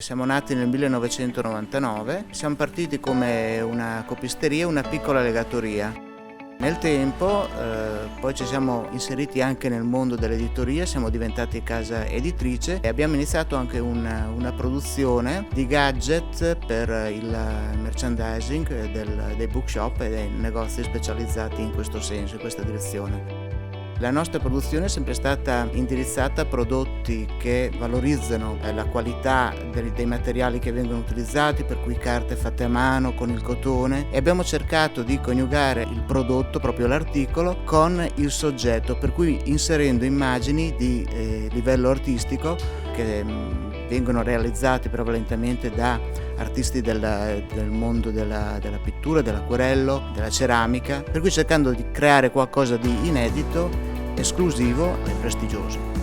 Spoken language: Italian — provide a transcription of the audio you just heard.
Siamo nati nel 1999, siamo partiti come una copisteria e una piccola legatoria. Nel tempo poi ci siamo inseriti anche nel mondo dell'editoria, siamo diventati casa editrice e abbiamo iniziato anche una produzione di gadget per il merchandising dei bookshop e dei negozi specializzati in questo senso, in questa direzione. La nostra produzione è sempre stata indirizzata a prodotti che valorizzano la qualità dei materiali che vengono utilizzati, per cui carte fatte a mano con il cotone, e abbiamo cercato di coniugare il prodotto, proprio l'articolo, con il soggetto, per cui inserendo immagini di livello artistico che vengono realizzati prevalentemente da artisti del mondo della pittura, dell'acquerello, della ceramica, per cui cercando di creare qualcosa di inedito, esclusivo e prestigioso.